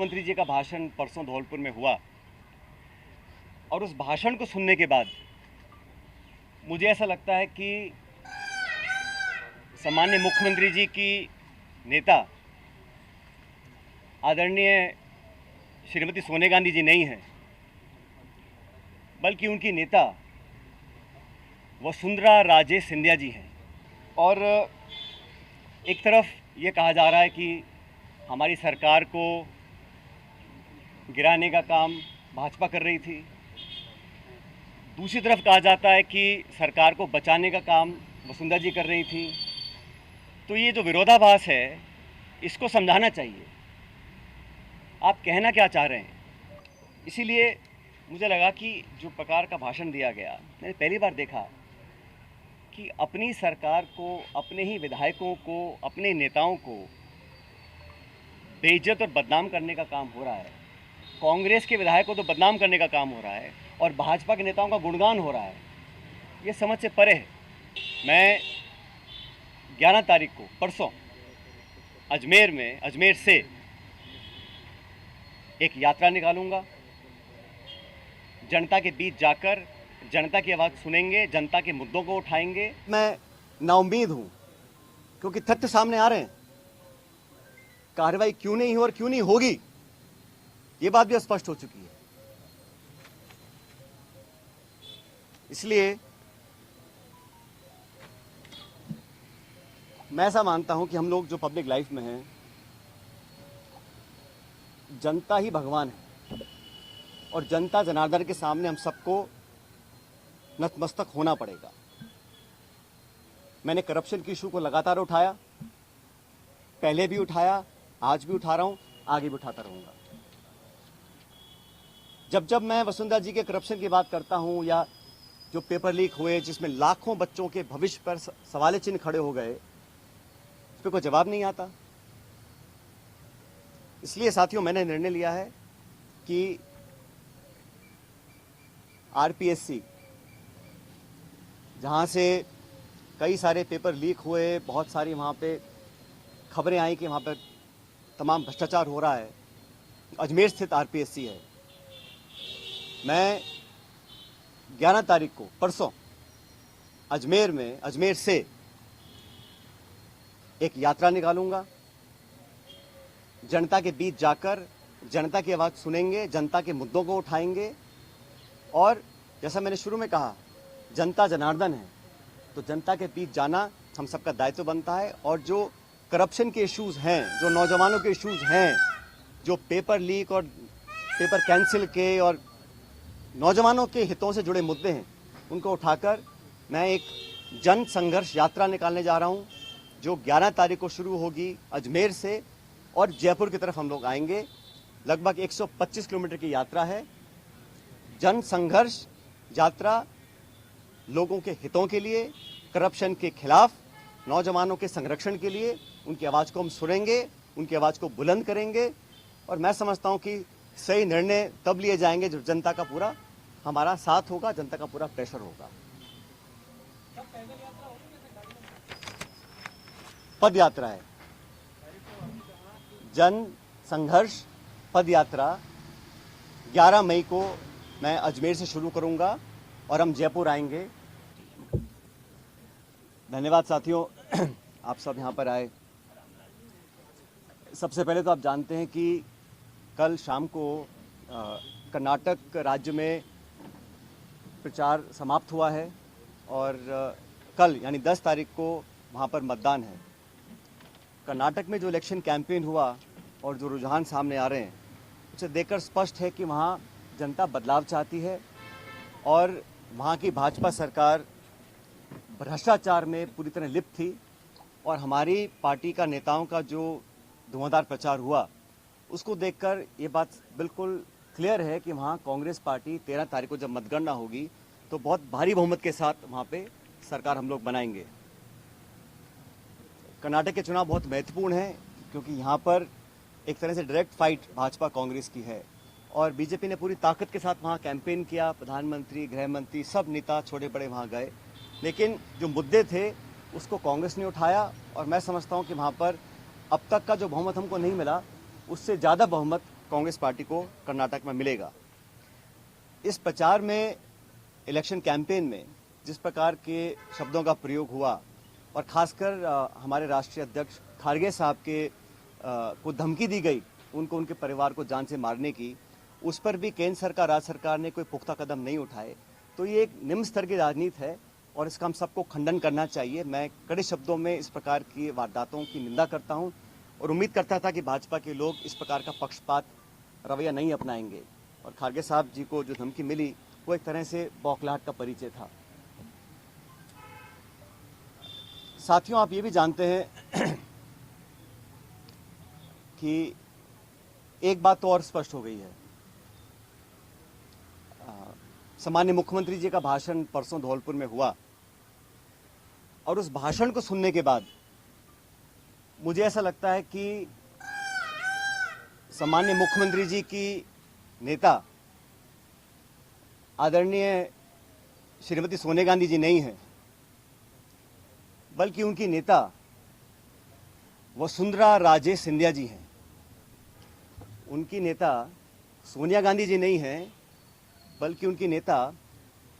मुख्यमंत्री जी का भाषण परसों धौलपुर में हुआ और उस भाषण को सुनने के बाद मुझे ऐसा लगता है कि सम्माननीय मुख्यमंत्री जी की नेता आदरणीय श्रीमती सोनिया गांधी जी नहीं हैं, बल्कि उनकी नेता वसुंधरा राजे सिंधिया जी हैं। और एक तरफ ये कहा जा रहा है कि हमारी सरकार को गिराने का काम भाजपा कर रही थी, दूसरी तरफ कहा जाता है कि सरकार को बचाने का काम वसुंधरा जी कर रही थी। तो ये जो विरोधाभास है इसको समझाना चाहिए, आप कहना क्या चाह रहे हैं। इसीलिए मुझे लगा कि जो प्रकार का भाषण दिया गया, मैंने पहली बार देखा कि अपनी सरकार को, अपने ही विधायकों को, अपने नेताओं को बेइज्जत और बदनाम करने का काम हो रहा है। कांग्रेस के विधायकों को तो बदनाम करने का काम हो रहा है और भाजपा के नेताओं का गुणगान हो रहा है। ये समझ से परे है। मैं 11 तारीख को परसों अजमेर से एक यात्रा निकालूंगा। जनता के बीच जाकर जनता की आवाज़ सुनेंगे, जनता के मुद्दों को उठाएंगे। मैं नाउम्मीद हूं क्योंकि तथ्य सामने आ रहे हैं। कार्रवाई क्यों नहीं हो और क्यों नहीं होगी, ये बात भी स्पष्ट हो चुकी है। इसलिए मैं ऐसा मानता हूं कि हम लोग जो पब्लिक लाइफ में हैं, जनता ही भगवान है और जनता जनार्दन के सामने हम सबको नतमस्तक होना पड़ेगा। मैंने करप्शन की इशू को लगातार उठाया, पहले भी उठाया, आज भी उठा रहा हूं, आगे भी उठाता रहूंगा। जब मैं वसुंधरा जी के करप्शन की बात करता हूं या जो पेपर लीक हुए जिसमें लाखों बच्चों के भविष्य पर सवाल चिन्ह खड़े हो गए, इस पर कोई जवाब नहीं आता। इसलिए साथियों, मैंने निर्णय लिया है कि आरपीएससी, जहां से कई सारे पेपर लीक हुए, बहुत सारी वहां पे खबरें आई कि वहां पे तमाम भ्रष्टाचार हो रहा है, अजमेर स्थित आरपीएससी है। मैं 11 तारीख को परसों अजमेर से एक यात्रा निकालूंगा। जनता के बीच जाकर जनता की आवाज़ सुनेंगे, जनता के मुद्दों को उठाएंगे। और जैसा मैंने शुरू में कहा, जनता जनार्दन है, तो जनता के बीच जाना हम सबका दायित्व बनता है। और जो करप्शन के इश्यूज़ हैं, जो नौजवानों के इश्यूज़ हैं, जो पेपर लीक और पेपर कैंसिल के और नौजवानों के हितों से जुड़े मुद्दे हैं, उनको उठाकर मैं एक जन संघर्ष यात्रा निकालने जा रहा हूं, जो 11 तारीख को शुरू होगी अजमेर से और जयपुर की तरफ हम लोग आएंगे। लगभग 125 किलोमीटर की यात्रा है। जन संघर्ष यात्रा लोगों के हितों के लिए, करप्शन के खिलाफ, नौजवानों के संरक्षण के लिए। उनकी आवाज़ को हम सुनेंगे, उनकी आवाज़ को बुलंद करेंगे। और मैं समझता हूं कि सही निर्णय तब लिए जाएंगे जब जनता का पूरा हमारा साथ होगा, जनता का पूरा प्रेशर होगा। पद यात्रा है, जन संघर्ष पद यात्रा 11 मई को मैं अजमेर से शुरू करूंगा और हम जयपुर आएंगे। धन्यवाद साथियों, आप सब यहाँ पर आए। सबसे पहले तो आप जानते हैं कि कल शाम को कर्नाटक राज्य में प्रचार समाप्त हुआ है और कल यानी 10 तारीख को वहाँ पर मतदान है। कर्नाटक में जो इलेक्शन कैंपेन हुआ और जो रुझान सामने आ रहे हैं, उसे देखकर स्पष्ट है कि वहाँ जनता बदलाव चाहती है और वहाँ की भाजपा सरकार भ्रष्टाचार में पूरी तरह लिप्त थी। और हमारी पार्टी का नेताओं का जो धुआंधार प्रचार हुआ, उसको देखकर ये बात बिल्कुल क्लियर है कि वहाँ कांग्रेस पार्टी 13 तारीख को जब मतगणना होगी तो बहुत भारी बहुमत के साथ वहाँ पे सरकार हम लोग बनाएंगे। कर्नाटक के चुनाव बहुत महत्वपूर्ण हैं क्योंकि यहाँ पर एक तरह से डायरेक्ट फाइट भाजपा कांग्रेस की है और बीजेपी ने पूरी ताकत के साथ वहाँ कैंपेन किया। प्रधानमंत्री, गृह मंत्री, सब नेता छोटे बड़े वहाँ गए, लेकिन जो मुद्दे थे उसको कांग्रेस ने उठाया। और मैं समझता हूँ कि वहाँ पर अब तक का जो बहुमत हमको नहीं मिला, उससे ज़्यादा बहुमत कांग्रेस पार्टी को कर्नाटक में मिलेगा। इस प्रचार में, इलेक्शन कैंपेन में जिस प्रकार के शब्दों का प्रयोग हुआ और खासकर हमारे राष्ट्रीय अध्यक्ष खारगे साहब के को धमकी दी गई, उनको उनके परिवार को जान से मारने की, उस पर भी केंद्र सरकार, राज्य सरकार ने कोई पुख्ता कदम नहीं उठाए। तो ये एक निम्न स्तर की राजनीति है और इसका हम सबको खंडन करना चाहिए। मैं कड़े शब्दों में इस प्रकार की वारदातों की निंदा करता हूं और उम्मीद करता था कि भाजपा के लोग इस प्रकार का पक्षपात रवैया नहीं अपनाएंगे। और खारगे साहब जी को जो धमकी मिली वो एक तरह से बौखलाहट का परिचय था। साथियों, आप ये भी जानते हैं कि एक बात तो और स्पष्ट हो गई है। सामान्य मुख्यमंत्री जी का भाषण परसों धौलपुर में हुआ और उस भाषण को सुनने के बाद मुझे ऐसा लगता है कि सामान्य मुख्यमंत्री जी की नेता आदरणीय श्रीमती सोनिया गांधी जी नहीं है, बल्कि उनकी नेता वसुंधरा राजे सिंधिया जी हैं। उनकी नेता सोनिया गांधी जी नहीं है, बल्कि उनकी नेता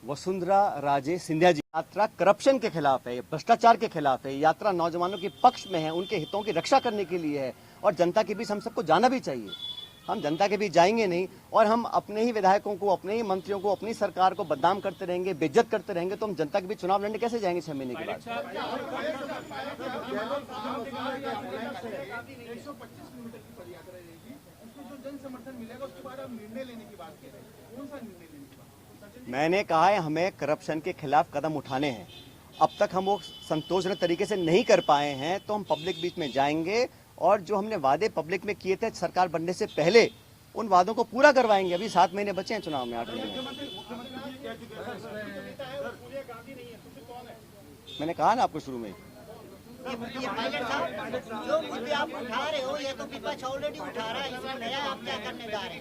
वसुंधरा राजे सिंधिया जी। यात्रा करप्शन के खिलाफ है, भ्रष्टाचार के खिलाफ है, यात्रा नौजवानों के पक्ष में है, उनके हितों की रक्षा करने के लिए है और जनता के बीच हम सबको जाना भी चाहिए। हम जनता के बीच जाएंगे नहीं और हम अपने ही विधायकों को, अपने ही मंत्रियों को, अपनी सरकार को बदनाम करते रहेंगे, बेइज्जत करते रहेंगे, तो हम जनता के बीच चुनाव लड़ने कैसे जाएंगे 6 महीने के बाद? मैंने कहा है हमें करप्शन के खिलाफ कदम उठाने हैं। अब तक हम वो संतोषजनक तरीके से नहीं कर पाए हैं, तो हम पब्लिक बीच में जाएंगे और जो हमने वादे पब्लिक में किए थे सरकार बनने से पहले, उन वादों को पूरा करवाएंगे। अभी 7 महीने बचे हैं चुनाव में, 8 महीने। मैंने कहा ना आपको शुरू में, ये पायलट साहब जो मुद्दे आप उठा रहे हो ये तो विपक्ष ऑलरेडी उठा रहा है, इसमें नया आप क्या करने जा रहे हैं?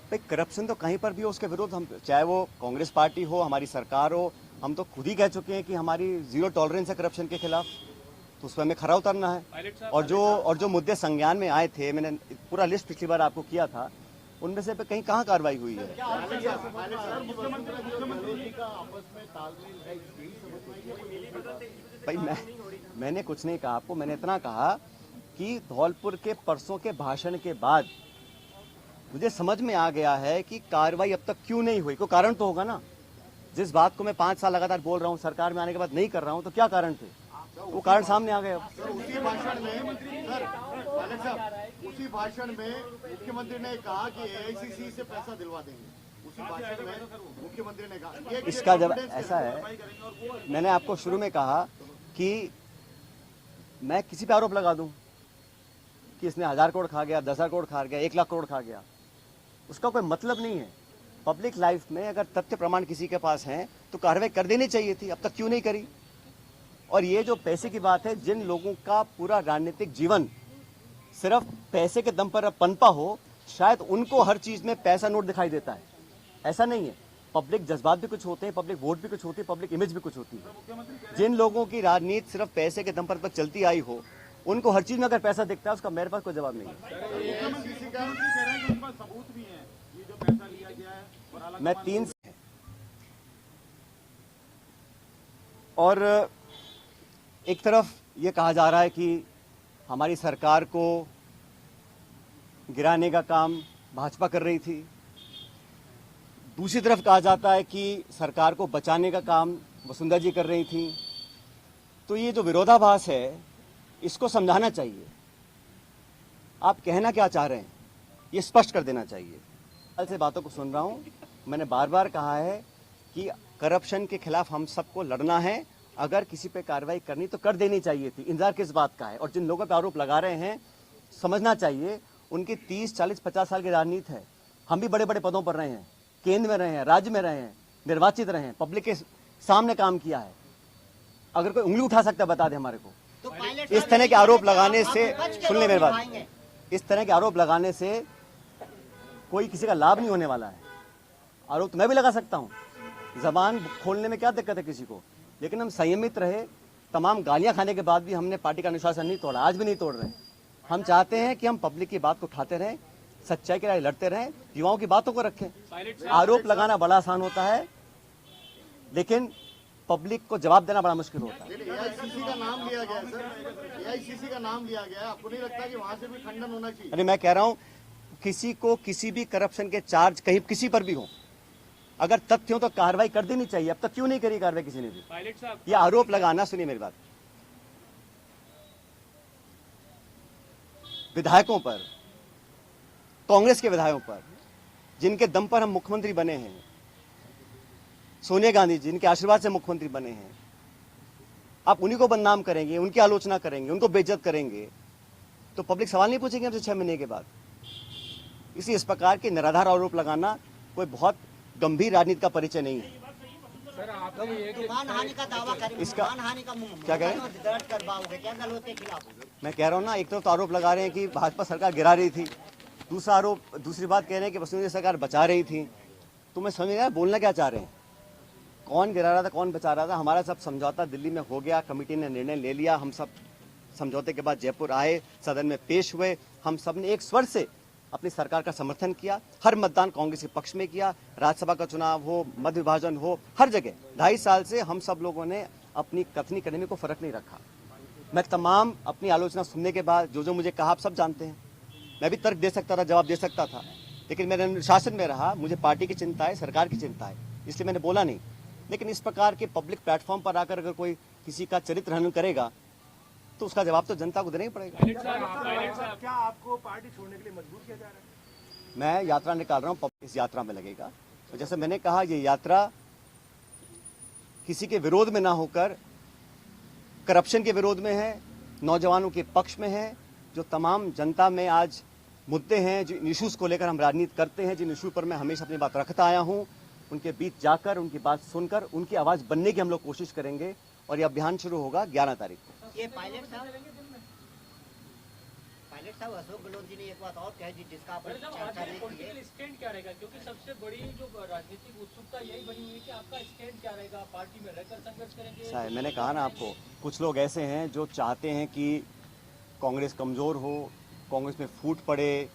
भाई करप्शन तो कहीं पर भी हो उसके विरुद्ध हम, चाहे वो कांग्रेस पार्टी हो, हमारी सरकार हो, हम तो खुद ही कह चुके हैं कि हमारी जीरो टॉलरेंस है करप्शन के खिलाफ, तो उस पर हमें खरा उतरना है। और जो मुद्दे संज्ञान में आए थे, मैंने पूरा लिस्ट पिछली बार आपको किया था, उनमें से कहीं कहाँ कार्रवाई हुई है? भाई मैंने कुछ नहीं कहा आपको, मैंने इतना कहा कि धौलपुर के परसों के भाषण के बाद मुझे समझ में आ गया है कि कार्रवाई अब तक क्यों नहीं हुई। कोई कारण तो होगा ना। जिस बात को मैं 5 साल लगातार बोल रहा हूँ, सरकार में आने के बाद नहीं कर रहा हूँ, तो क्या कारण थे? वो कारण सामने आ गए। उसी भाषण में मुख्यमंत्री ने कहा कि एआईसीसी से पैसा दिलवा देंगे। उसी भाषण में मुख्यमंत्री ने कहा। इसका जब ऐसा है, मैंने आपको शुरू में कहा कि मैं किसी पे आरोप लगा दूं कि इसने 1000 करोड़ खा गया, 10,000 करोड़ खा गया, 1 लाख करोड़ खा गया, उसका कोई मतलब नहीं है। पब्लिक लाइफ में अगर तथ्य प्रमाण किसी के पास हैं तो कार्रवाई कर देनी चाहिए थी, अब तक क्यों नहीं करी? और ये जो पैसे की बात है, जिन लोगों का पूरा राजनीतिक जीवन सिर्फ पैसे के दम पर पनपा हो, शायद उनको हर चीज में पैसा नोट दिखाई देता है। ऐसा नहीं है, पब्लिक जज्बात भी कुछ होते हैं, पब्लिक वोट भी कुछ होती है, पब्लिक इमेज भी कुछ होती है। जिन लोगों की राजनीति सिर्फ पैसे के दम पर चलती आई हो, उनको हर चीज में अगर पैसा दिखता है, उसका मेरे पास कोई जवाब नहीं है। मैं 3 और एक तरफ ये कहा जा रहा है कि हमारी सरकार को गिराने का काम भाजपा कर रही थी, दूसरी तरफ कहा जाता है कि सरकार को बचाने का काम वसुंधरा जी कर रही थी। तो ये जो विरोधाभास है, इसको समझाना चाहिए। आप कहना क्या चाह रहे हैं, ये स्पष्ट कर देना चाहिए। कल से बातों को सुन रहा हूं, मैंने बार बार कहा है कि करप्शन के खिलाफ हम सबको लड़ना है। अगर किसी पे कार्रवाई करनी तो कर देनी चाहिए थी, इंतजार किस बात का है? और जिन लोगों पे आरोप लगा रहे हैं, समझना चाहिए उनकी 30, 40, 50 साल की राजनीति है। हम भी बड़े बड़े पदों पर रहे हैं, केंद्र में रहे हैं, राज्य में रहे हैं, निर्वाचित रहे हैं, पब्लिक के सामने काम किया है। अगर कोई उंगली उठा सकता है बता दे हमारे को। इस तरह के आरोप लगाने से, सुन ले मेरी बात, इस तरह के आरोप लगाने से कोई किसी का लाभ नहीं होने वाला है। आरोप तो मैं भी लगा सकता हूं, जबान खोलने में क्या दिक्कत है किसी को, लेकिन हम संयमित रहे। तमाम गालियां खाने के बाद भी हमने पार्टी का अनुशासन नहीं तोड़ा, आज भी नहीं तोड़ रहे। हम चाहते हैं कि हम पब्लिक की बात को उठाते रहें, सच्चाई के लिए लड़ते रहें, युवाओं की बातों को रखें। आरोप लगाना बड़ा आसान होता है, लेकिन पब्लिक को जवाब देना बड़ा मुश्किल होता है। एआईसीसी का नाम लिया गया है सर, एआईसीसी का नाम लिया गया है, आपको नहीं लगता कि वहां से भी खंडन होना चाहिए? अरे मैं कह रहा हूं, किसी को किसी भी करप्शन के चार्ज कहीं किसी पर भी हो, अगर तथ्य हो तो कार्रवाई कर देनी चाहिए। अब तक क्यों नहीं करी कार्रवाई किसी ने भी? ये आरोप लगाना, सुनिए मेरी बात, विधायकों पर, कांग्रेस के विधायकों पर, जिनके दम पर हम मुख्यमंत्री बने हैं, सोनिया गांधी जिनके आशीर्वाद से मुख्यमंत्री बने हैं, आप उन्हीं को बदनाम करेंगे, उनकी आलोचना करेंगे, उनको बेइज्जत करेंगे, तो पब्लिक सवाल नहीं पूछेगी हमसे 6 महीने के बाद। इसलिए इस प्रकार के निराधार आरोप लगाना कोई बहुत गंभीर राजनीति का परिचय नहीं है। मानहानि का दावा करें, इसका- मानहानि का क्या कह रहे मुकदमा दर्ज करवाओगे क्या दलों के खिलाफ? मैं कह रहा हूं ना, एक तरफ तो आरोप लगा रहे हैं कि भाजपा सरकार गिरा रही थी, दूसरा आरोप, दूसरी बात कह रहे हैं कि वसुंधरा सरकार बचा रही थी। तो मैं समझ नहीं आया बोलना क्या चाह रहे हैं, कौन गिरा रहा था, कौन बचा रहा था? हमारा सब समझौता दिल्ली में हो गया, कमेटी ने निर्णय ले लिया, हम सब समझौते के बाद जयपुर आए, सदन में पेश हुए, हम सब ने एक स्वर से अपनी सरकार का समर्थन किया, हर मतदान कांग्रेस के पक्ष में किया, राज्यसभा का चुनाव हो, मध्य विभाजन हो, हर जगह 2.5 साल से हम सब लोगों ने अपनी कथनी करने में कोई फर्क नहीं रखा। मैं तमाम अपनी आलोचना सुनने के बाद जो मुझे कहा आप सब जानते हैं, मैं भी तर्क दे सकता था, जवाब दे सकता था, लेकिन मैंने अनुशासन में रहा। मुझे पार्टी की चिंता है, सरकार की चिंता है, इसलिए मैंने बोला नहीं। लेकिन इस प्रकार के पब्लिक प्लेटफॉर्म पर आकर अगर कोई किसी का चरित्र हनन करेगा तो उसका जवाब तो जनता को देना ही पड़ेगा। क्या आपको पार्टी छोड़ने के लिए मजबूर किया जा रहा है? मैं यात्रा निकाल रहा हूँ, इस यात्रा में लगेगा। तो जैसे मैंने कहा, ये यात्रा किसी के विरोध में ना होकर करप्शन के विरोध में है, नौजवानों के पक्ष में है। जो तमाम जनता में आज मुद्दे हैं, जिन इशूज को लेकर हम राजनीति करते हैं, जिन इशू पर मैं हमेशा अपनी बात रखता आया हूँ, उनके बीच जाकर, उनकी बात सुनकर, उनकी आवाज़ बनने की हम लोग कोशिश करेंगे। और ये अभियान शुरू होगा 11 तारीख को। ये पायलट साहब अशोक गहलोत जी ने एक बात और कही जिसका आप चर्चा नहीं की है। स्टैंड क्या रहेगा, क्योंकि सबसे बड़ी जो राजनीतिक उत्सुकता यही बनी हुई है कि आपका स्टैंड क्या रहेगा, पार्टी में रहकर संघर्ष करेंगे? साहब, मैंने कहा ना आपको, कुछ लोग ऐसे हैं जो चाहते हैं कि कांग्रेस कमज़ोर हो, कांग्रेस में फूट पड़े,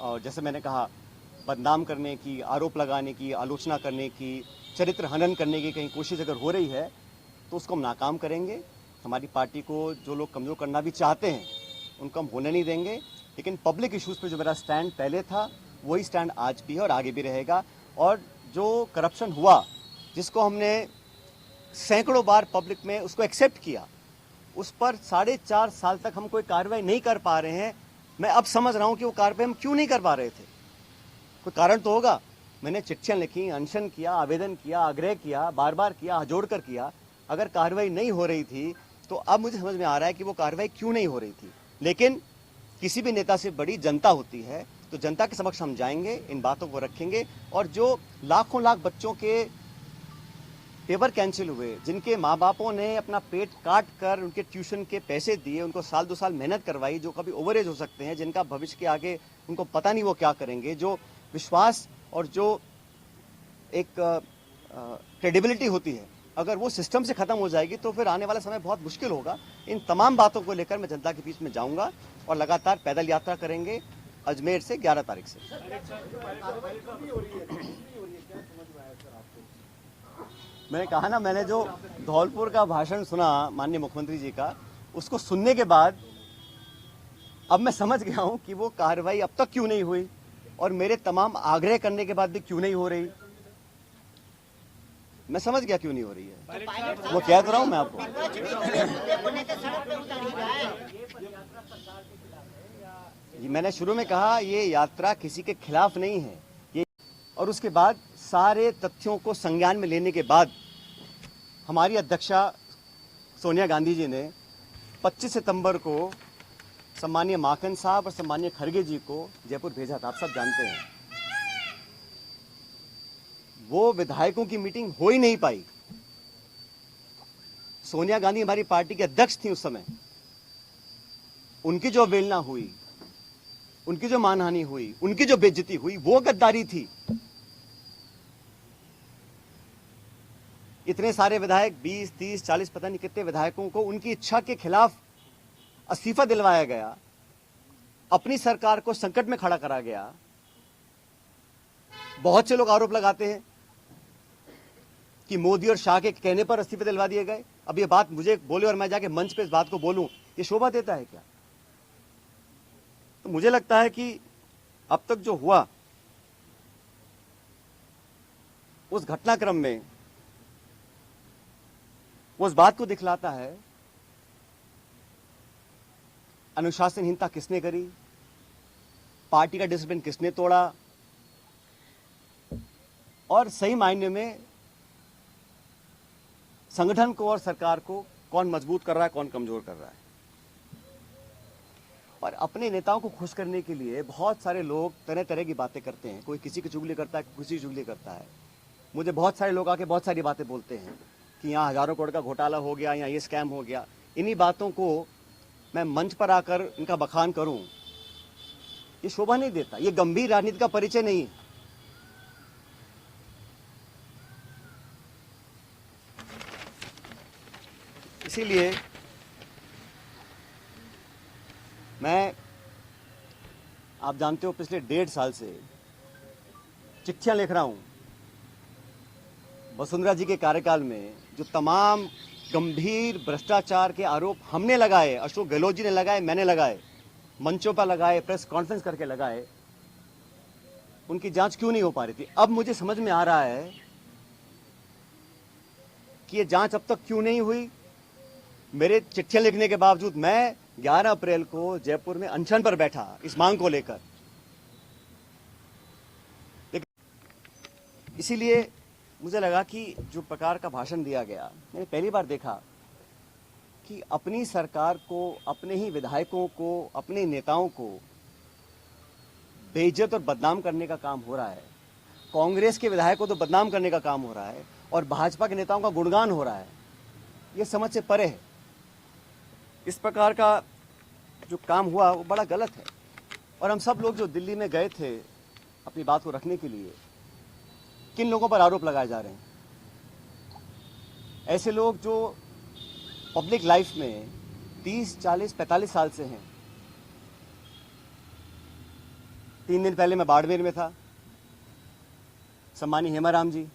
और जैसे मैंने कहा, बदनाम करने की, आरोप लगाने की, आलोचना करने की, चरित्र हनन करने की कहीं कोशिश अगर हो रही है तो उसको हम नाकाम करेंगे। हमारी पार्टी को जो लोग कमज़ोर करना भी चाहते हैं उनको हम होने नहीं देंगे। लेकिन पब्लिक इश्यूज़ पे जो मेरा स्टैंड पहले था वही स्टैंड आज भी है और आगे भी रहेगा। और जो करप्शन हुआ, जिसको हमने सैकड़ों बार पब्लिक में उसको एक्सेप्ट किया, उस पर 4.5 साल तक हम कोई कार्रवाई नहीं कर पा रहे हैं। मैं अब समझ रहा हूँ कि वो कार्रवाई हम क्यों नहीं कर पा रहे थे। कोई कारण तो होगा। मैंने चिट्ठियाँ लिखी, अनशन किया, आवेदन किया, आग्रह किया, बार बार किया, हाथ जोड़ कर किया। अगर कार्रवाई नहीं हो रही थी तो अब मुझे समझ में आ रहा है कि वो कार्रवाई क्यों नहीं हो रही थी। लेकिन किसी भी नेता से बड़ी जनता होती है, तो जनता के समक्ष हम जाएंगे, इन बातों को रखेंगे। और जो लाखों लाख बच्चों के पेपर कैंसिल हुए, जिनके माँ बापों ने अपना पेट काट कर उनके ट्यूशन के पैसे दिए, उनको 2 साल मेहनत करवाई, जो कभी ओवरेज हो सकते हैं, जिनका भविष्य के आगे उनको पता नहीं वो क्या करेंगे, जो विश्वास और जो एक क्रेडिबिलिटी होती है, अगर वो सिस्टम से खत्म हो जाएगी तो फिर आने वाला समय बहुत मुश्किल होगा। इन तमाम बातों को लेकर मैं जनता के बीच में जाऊंगा और लगातार पैदल यात्रा करेंगे अजमेर से 11 तारीख से। मैंने कहा ना, मैंने जो धौलपुर का भाषण सुना माननीय मुख्यमंत्री जी का, उसको सुनने के बाद अब मैं समझ गया हूं कि वो कार्रवाई अब तक क्यों नहीं हुई और मेरे तमाम आग्रह करने के बाद भी क्यों नहीं हो रही। मैं समझ गया क्यों नहीं हो रही है। वो कह तो रहा हूं मैं आपको। मैंने शुरू में कहा, ये यात्रा किसी के खिलाफ नहीं है ये। और उसके बाद सारे तथ्यों को संज्ञान में लेने के बाद हमारी अध्यक्षा सोनिया गांधी जी ने 25 सितंबर को सम्मानीय माकन साहब और सम्मानीय खड़गे जी को जयपुर भेजा था। आप सब जानते हैं वो विधायकों की मीटिंग हो ही नहीं पाई। सोनिया गांधी हमारी पार्टी के अध्यक्ष थी उस समय। उनकी जो अवहेलना हुई, उनकी जो मानहानि हुई, उनकी जो बेइज्जती हुई, वो गद्दारी थी। इतने सारे विधायक, 20, 30, 40 पता नहीं कितने विधायकों को उनकी इच्छा के खिलाफ इस्तीफा दिलवाया गया। अपनी सरकार को संकट में खड़ा करा गया। बहुत से लोग आरोप लगाते हैं कि मोदी और शाह के कहने पर इस्तीफे दिलवा दिए गए। अब ये बात मुझे बोले और मैं जाके मंच पे इस बात को बोलूं, ये शोभा देता है क्या? तो मुझे लगता है कि अब तक जो हुआ उस घटनाक्रम में वो उस बात को दिखलाता है अनुशासनहीनता किसने करी, पार्टी का डिसिप्लिन किसने तोड़ा, और सही मायने में संगठन को और सरकार को कौन मजबूत कर रहा है, कौन कमजोर कर रहा है। और अपने नेताओं को खुश करने के लिए बहुत सारे लोग तरह तरह की बातें करते हैं। कोई किसी की चुगली करता है, किसी की चुगली करता है। मुझे बहुत सारे लोग आके बहुत सारी बातें बोलते हैं कि यहाँ हजारों करोड़ का घोटाला हो गया, यहाँ ये स्कैम हो गया। इन्हीं बातों को मैं मंच पर आकर इनका बखान करूं, ये शोभा नहीं देता, ये गंभीर राजनीति का परिचय नहीं है। इसीलिए मैं, आप जानते हो, पिछले 1.5 साल से चिट्ठियां लिख रहा हूं वसुंधरा जी के कार्यकाल में जो तमाम गंभीर भ्रष्टाचार के आरोप हमने लगाए, अशोक गहलोत जी ने लगाए, मैंने लगाए, मंचों पर लगाए, प्रेस कॉन्फ्रेंस करके लगाए, उनकी जांच क्यों नहीं हो पा रही थी। अब मुझे समझ में आ रहा है कि ये जांच अब तक क्यों नहीं हुई। मेरे चिट्ठियां लिखने के बावजूद मैं 11 अप्रैल को जयपुर में अनशन पर बैठा इस मांग को लेकर। इसीलिए मुझे लगा कि जो प्रकार का भाषण दिया गया, मैंने पहली बार देखा कि अपनी सरकार को, अपने ही विधायकों को, अपने नेताओं को बेइज्जत और बदनाम करने का काम हो रहा है। कांग्रेस के विधायकों को तो बदनाम करने का काम हो रहा है और भाजपा के नेताओं का गुणगान हो रहा है। ये समझ से परे है। इस प्रकार का जो काम हुआ वो बड़ा गलत है। और हम सब लोग जो दिल्ली में गए थे अपनी बात को रखने के लिए, किन लोगों पर आरोप लगाए जा रहे हैं? ऐसे लोग जो पब्लिक लाइफ में 30, 40, 45 साल से हैं। 3 दिन पहले मैं बाड़मेर में था। सम्मानी हेमाराम जी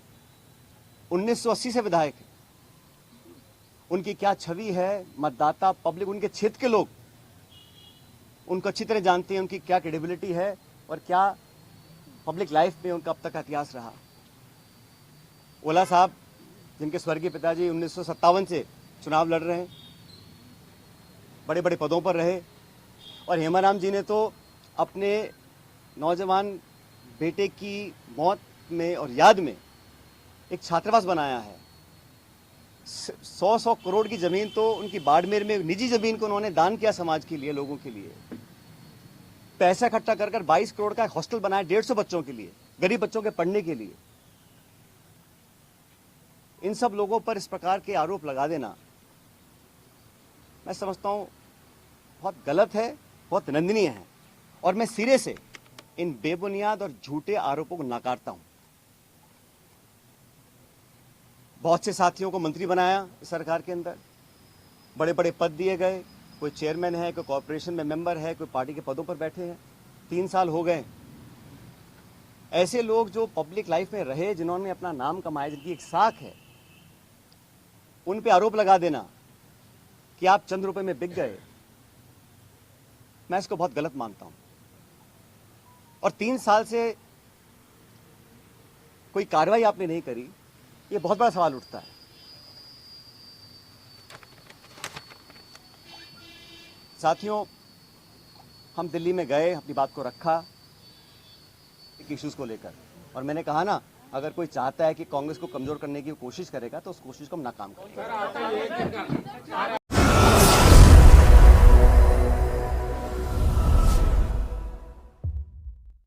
1980 से विधायक हैं। उनकी क्या छवि है, मतदाता, पब्लिक, उनके क्षेत्र के लोग उनको अच्छी तरह जानते हैं, उनकी क्या क्रेडिबिलिटी है और क्या पब्लिक लाइफ में उनका अब तक का इतिहास रहा। ओला साहब, जिनके स्वर्गीय पिताजी 1957 से चुनाव लड़ रहे हैं, बड़े बड़े पदों पर रहे। और हेमाराम जी ने तो अपने नौजवान बेटे की मौत में और याद में एक छात्रावास बनाया है। 100 करोड़ की जमीन तो उनकी बाड़मेर में, निजी जमीन को उन्होंने दान किया समाज के लिए, लोगों के लिए। पैसा इकट्ठा कर 22 करोड़ का हॉस्टल बनाया 150 बच्चों के लिए, गरीब बच्चों के पढ़ने के लिए। इन सब लोगों पर इस प्रकार के आरोप लगा देना मैं समझता हूं बहुत गलत है, बहुत निंदनीय है। और मैं सिरे से इन बेबुनियाद और झूठे आरोपों को नकारता हूं। बहुत से साथियों को मंत्री बनाया इस सरकार के अंदर, बड़े बड़े पद दिए गए। कोई चेयरमैन है, कोई कॉर्पोरेशन में मेंबर है, कोई पार्टी के पदों पर बैठे हैं। 3 साल हो गए। ऐसे लोग जो पब्लिक लाइफ में रहे, जिन्होंने अपना नाम कमाया, जिनकी एक साख है, उन पे आरोप लगा देना कि आप चंद रुपए में बिक गए, मैं इसको बहुत गलत मानता हूं। और 3 साल से कोई कार्रवाई आपने नहीं करी, ये बहुत बड़ा सवाल उठता है। साथियों, हम दिल्ली में गए, अपनी बात को रखा इश्यूज को लेकर, और मैंने कहा ना, अगर कोई चाहता है कि कांग्रेस को कमजोर करने की कोशिश करेगा तो उस कोशिश को हम नाकाम करेंगे।